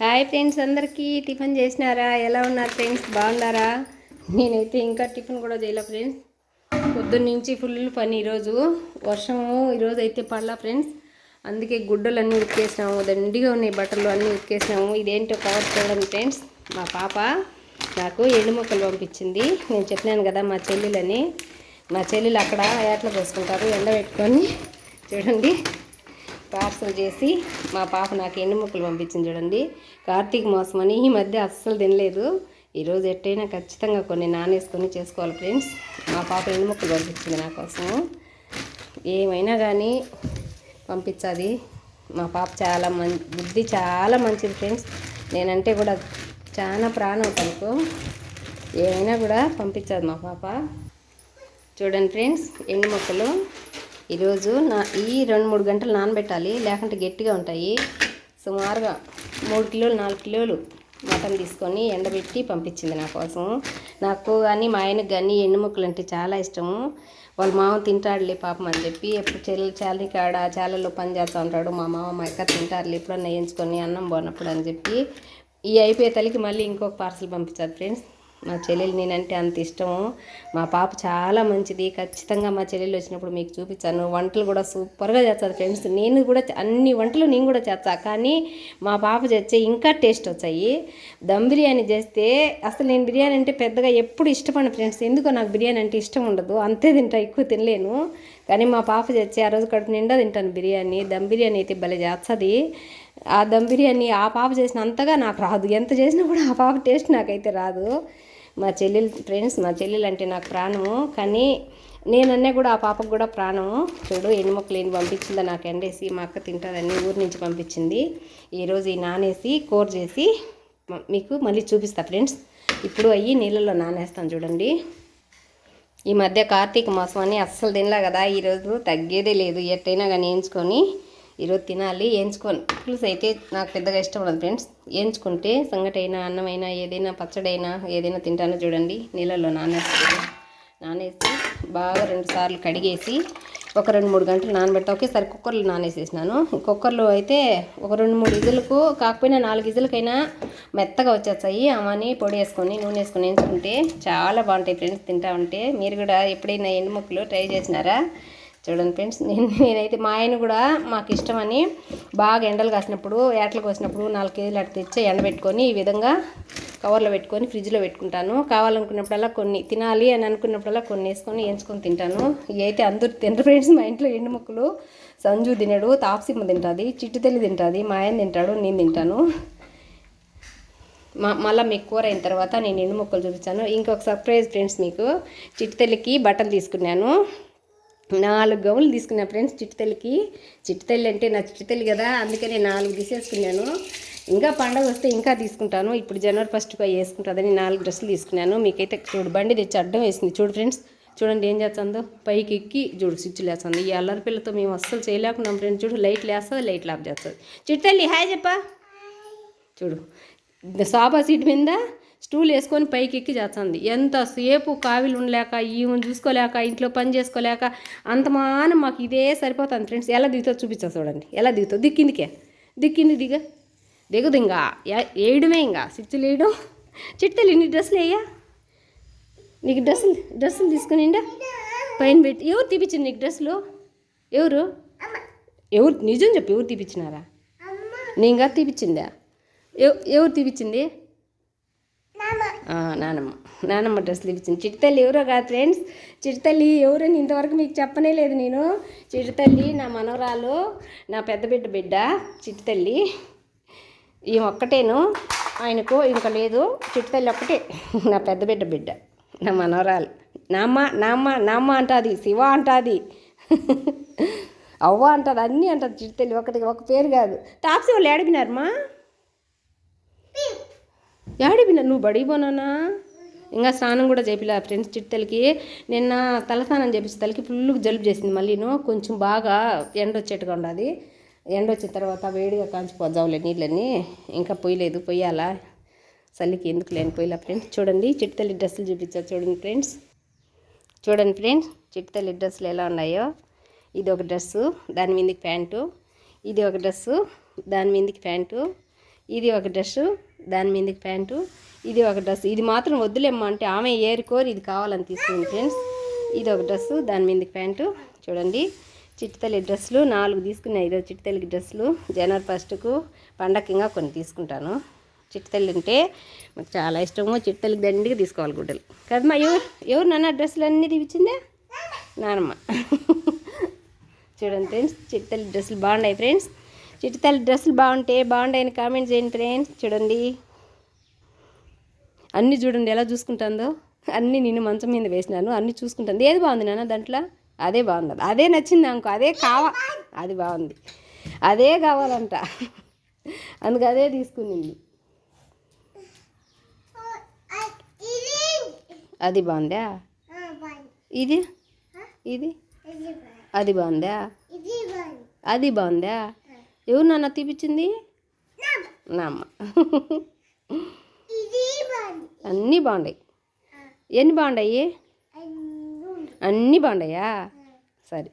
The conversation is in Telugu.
హాయ్ ఫ్రెండ్స్, అందరికీ టిఫిన్ చేసినారా? ఎలా ఉన్నారు ఫ్రెండ్స్? బాగున్నారా? నేనైతే ఇంకా టిఫిన్ కూడా చేయలే ఫ్రెండ్స్. పొద్దున్న నుంచి ఫుల్ పని. ఈరోజు వర్షము ఈరోజు అయితే పడలా ఫ్రెండ్స్. అందుకే గుడ్డలు అన్నీ ఉతికేసినాము, దండిగా ఉన్నాయి బట్టలు అన్నీ ఉతికేసినాము. ఇదేంటో కవర్ చూడండి ఫ్రెండ్స్. మా పాప నాకు ఎండు మొక్కలు పంపించింది. నేను చెప్పినాను కదా మా చెల్లెలని. మా చెల్లెలు అక్కడ ఏట్లో పోసుకుంటారు, ఎండబెట్టుకొని. చూడండి, పార్సల్ చేసి మా పాప నాకు ఎండు ముక్కలు పంపించింది. చూడండి, కార్తీక మాసం అని ఈ మధ్య అస్సలు తినలేదు. ఈరోజు ఎట్టయినా ఖచ్చితంగా కొన్ని నానేసుకొని చేసుకోవాలి ఫ్రెండ్స్. మా పాప ఎండు ముక్కలు పంపించింది నా కోసము. ఏమైనా కానీ పంపించాలి. మా పాప చాలా బుద్ధి చాలా మంచిది ఫ్రెండ్స్. నేనంటే కూడా చాలా ప్రాణం తనకు. ఏమైనా కూడా పంపించాలి మా పాప. చూడండి ఫ్రెండ్స్, ఎండు మొక్కలు ఈరోజు ఈ 2-3 గంటలు నానబెట్టాలి, లేకుంటే గట్టిగా ఉంటాయి. సుమారుగా 3 కిలోలు 4 కిలోలు మటన్ తీసుకొని ఎండబెట్టి పంపించింది నా కోసం. నాకు కానీ మా ఆయనకు కానీ ఎండు ముక్కలు అంటే చాలా ఇష్టము. వాళ్ళ మామ తింటాడులే పాపం అని చెప్పి ఎప్పుడు చాలీ కాడ చాలలో పని చేస్తూ ఉంటాడు. మా మామ మా అక్క తింటారులే ఎప్పుడన్నా వేయించుకొని అన్నం పోనప్పుడు అని చెప్పి ఈ అయిపోయే తల్లికి మళ్ళీ ఇంకొక పార్సల్ పంపించారు ఫ్రెండ్స్. మా చెల్లెలు నేనంటే అంత ఇష్టము. మా పాప చాలా మంచిది. ఖచ్చితంగా మా చెల్లెలు వచ్చినప్పుడు మీకు చూపించాను. వంటలు కూడా సూపర్గా చేస్తుంది ఫ్రెండ్స్. నేను కూడా అన్ని వంటలు నేను కూడా చేస్తా, కానీ మా పాప చేస్తే ఇంకా టేస్ట్ వచ్చాయి. దమ్ బిర్యానీ చేస్తే అసలు నేను బిర్యానీ అంటే పెద్దగా ఎప్పుడు ఇష్టపడను ఫ్రెండ్స్. ఎందుకో నాకు బిర్యానీ అంటే ఇష్టం ఉండదు, అంతే తింటా, ఎక్కువ తినలేను. కానీ మా పాప చేస్తే ఆ రోజు కడుపు నిండా తింటాను బిర్యానీ. దమ్ బిర్యానీ అయితే భలే చేస్తుంది. ఆ దమ్ బిర్యానీ ఆ పాప చేసిన అంతగా నాకు రాదు. ఎంత చేసినా కూడా ఆ పాప టేస్ట్ నాకైతే రాదు. మా చెల్లెలు ఫ్రెండ్స్, మా చెల్లెలు అంటే నాకు ప్రాణము, కానీ నేనన్నా కూడా ఆ పాపకు కూడా ప్రాణము. చూడు, ఎండు మొక్కలు ఏంటి పంపించిందో నాకు ఎండేసి. మా అక్క తింటుందని ఊరి నుంచి పంపించింది. ఈరోజు ఈ నానేసి కూర చేసి మీకు మళ్ళీ చూపిస్తా ఫ్రెండ్స్. ఇప్పుడు అయ్యి నీళ్ళల్లో నానేస్తాను. చూడండి, ఈ మధ్య కార్తీక మాసం అని అస్సలు తినలే కదా. ఈరోజు తగ్గేదే లేదు. ఎట్టయినా కానీ వేయించుకొని ఈరోజు తినాలి. వేయించుకొని పులుసు అయితే నాకు పెద్దగా ఇష్టం ఉండదు ఫ్రెండ్స్. వేయించుకుంటే సంగటైనా అన్నమైనా ఏదైనా పచ్చడైనా ఏదైనా తింటానో. చూడండి, నీళ్ళల్లో నానేసి బాగా 2 సార్లు కడిగేసి ఒక 2-3 గంటలు నానబెడతా. ఒకేసారి కుక్కర్లో నానేసేసినాను. కుక్కర్లో అయితే ఒక 2-3 విజులకు కాకపోయినా 4 విజులకైనా మెత్తగా వచ్చేస్తాయి. అవన్నీ పొడి వేసుకొని నూనె వేసుకొని వేయించుకుంటే చాలా బాగుంటాయి ఫ్రెండ్స్. తింటా ఉంటే మీరు కూడా ఎప్పుడైనా ఎండు ముక్కలు ట్రై చేసినారా? చూడండి ఫ్రెండ్స్, నేనైతే మా ఆయన కూడా మాకు ఇష్టమని బాగా ఎండలు కాసినప్పుడు ఏటలు కోసినప్పుడు 4 కేజీలు అటు తెచ్చి ఎండబెట్టుకొని ఈ విధంగా కవర్లో పెట్టుకొని ఫ్రిడ్జ్లో పెట్టుకుంటాను. కావాలనుకున్నప్పుడల్లా కొన్ని తినాలి అని అనుకున్నప్పుడల్లా కొన్ని వేసుకొని వేయించుకొని తింటాను. ఇవి అయితే అందరూ తింటారు ఫ్రెండ్స్. మా ఇంట్లో ఎండు ముక్కలు సంజు తినడు, తాప్సిమ్మ తింటుంది, చిట్టుతల్లి తింటుంది, మా ఆయన తింటాడు, నేను తింటాను. మళ్ళీ మీకు కూర అయిన తర్వాత నేను ఎండు ముక్కలు చూపించాను. ఇంకొక సర్ప్రైజ్ ఫ్రెండ్స్, మీకు చిట్టుతల్లికి బట్టలు తీసుకున్నాను. 4 గౌన్లు తీసుకున్నా ఫ్రెండ్స్ చిట్టుతల్లికి. చిట్టుతల్లి అంటే నా చిట్టుతల్లి కదా, అందుకని 4 తీసేసుకున్నాను. ఇంకా పండగ వస్తే ఇంకా తీసుకుంటాను. ఇప్పుడు జనవరి 1కి వేసుకుంటుందని 4 డ్రెస్సులు తీసుకున్నాను. మీకైతే చూడు, బండి తెచ్చి అడ్డం వేసింది. చూడు ఫ్రెండ్స్, చూడండి ఏం చేస్తుందో. పైకి ఎక్కి చూడు స్విచ్లు వేస్తుంది. ఈ అల్లరి పిల్లతో మేము అస్సలు చేయలేకున్నాం ఫ్రెండ్స్. చూడు, లైట్లు వేస్తుంది, లైట్లు ఆఫ్ చేస్తుంది. చిట్టుతల్లి హాయ్ చెప్పా. చూడు, సోఫా సీట్ మీద స్టూల్ వేసుకొని పైకి ఎక్కి చేస్తుంది. ఎంతసేపు కావిలు ఉండలేక ఈమెను చూసుకోలేక ఇంట్లో పని చేసుకోలేక అంతమానం మాకు ఇదే సరిపోతుంది ఫ్రెండ్స్. ఎలా దిగుతో చూపించా చూడండి, ఎలా దిగుతో. దిక్కింది దిగదు ఇంకా వేయడమే, ఇంకా స్విచ్లు వేయడం. చిట్టలు నీ డ్రెస్సులు వేయా, నీకు డ్రెస్సులు తీసుకునిండా పైన పెట్టి. ఎవరు తీపిచ్చింది నీకు డ్రెస్సులు? ఎవరు నిజం చెప్పి ఎవరు తీపిచ్చినారా? నేను తీపిచ్చిందా? ఎవరు తీపిచ్చింది? నానమ్మ డ్రెస్సులు తీపిచ్చింది. చిట్టుతల్లి ఎవరో కాదు ఫ్రెండ్స్. చిట్టుతల్లి ఎవరని ఇంతవరకు మీకు చెప్పనే లేదు నేను. చిట్టుతల్లి నా మనవరాలు, నా పెద్ద బిడ్డ చిట్టుతల్లి. ఈ ఒక్కటేను, ఆయనకు ఇంకా లేదు. చిట్టుతల్లి ఒక్కటే నా పెద్ద బిడ్డ, నా మనవరాలు. నామ్మ అంటుంది, శివ అంటుంది, అవ్వ అంటుంది, అన్నీ అంటుంది చిట్టుతల్లి. ఒక పేరు కాదు. టాప్సీ వాళ్ళు ఏడిపినారమ్మా? ఏడిపినా? నువ్వు బడిపోనా? ఇంకా స్నానం కూడా చేపిలా ఫ్రెండ్స్ చిట్టుతల్లికి. నిన్న తలస్నానం చేపించే తల్లికి ఫుల్గా జలుబు చేసింది. మళ్ళీను కొంచెం బాగా ఎండ వచ్చేట్టుగా ఉండదు. ఎండ వచ్చిన తర్వాత వేడిగా కాంచిపోద్దాంలే నీళ్ళని. ఇంకా పొయ్యలేదు, పొయ్యాలా. చలికి ఎందుకు లేని పొయ్యలా ఫ్రెండ్స్. చూడండి చిట్టుతల్లి డ్రెస్సులు చూపించారు. చూడండి ఫ్రెండ్స్, చిట్టుతల్లి డ్రెస్సులు ఎలా ఉన్నాయో. ఇది ఒక డ్రెస్సు, దాని మీదకి ప్యాంటు. ఇది ఒక డ్రెస్సు, దాని మీదకి ప్యాంటు. ఇది ఒక డ్రెస్సు, దాని మీదకి ప్యాంటు, ఇది ఒక డ్రెస్. ఇది మాత్రం వద్దులేమ్మా అంటే ఆమె ఏరుకోరు ఇది కావాలని తీసుకుంది ఫ్రెండ్స్. ఇది ఒక డ్రెస్సు, దాని మీదకి ప్యాంటు. చూడండి చిట్టుతల్లి డ్రెస్సులు 4 తీసుకున్నాయి. ఈరోజు చిట్టుతల్లికి డ్రెస్సులు జనవరి 1కు పండగకిగా కొన్ని తీసుకుంటాను. చిట్టుతల్లి అంటే నాకు చాలా ఇష్టము. చిట్టుతల్లికి దండిగా తీసుకోవాలి గుడ్డలు కదమ్మా. ఎవరు నాన్న డ్రెస్సులు అన్నీ తీపిచ్చిందే? నానమ్మ. చూడండి ఫ్రెండ్స్ చిట్టుతల్లి డ్రెస్సులు బాగున్నాయి ఫ్రెండ్స్. చిట్టుతల్లి డ్రెస్సులు బాగుంటాయని కామెంట్ చేయండి ఫ్రెండ్స్. చూడండి అన్నీ చూడండి ఎలా చూసుకుంటుందో. అన్నీ నేను మంచం మీద వేసినాను, అన్నీ చూసుకుంటుంది. ఏది బాగుంది నాన్న దాంట్లో? అదే బాగుంది, అదే నచ్చింది అనుకో, అదే అది బాగుంది, అదే కావాలంట. అందుకు అదే తీసుకునింది. అది బాగుందా? ఇది ఇది అది బాగుందా? అది బాగుందా? ఎవరు నాన్న తీపిచ్చింది? నా అమ్మ. అన్నీ బాగున్నాయి. ఎన్ని బాగున్నాయి? అన్నీ బాగున్నాయా? సరే.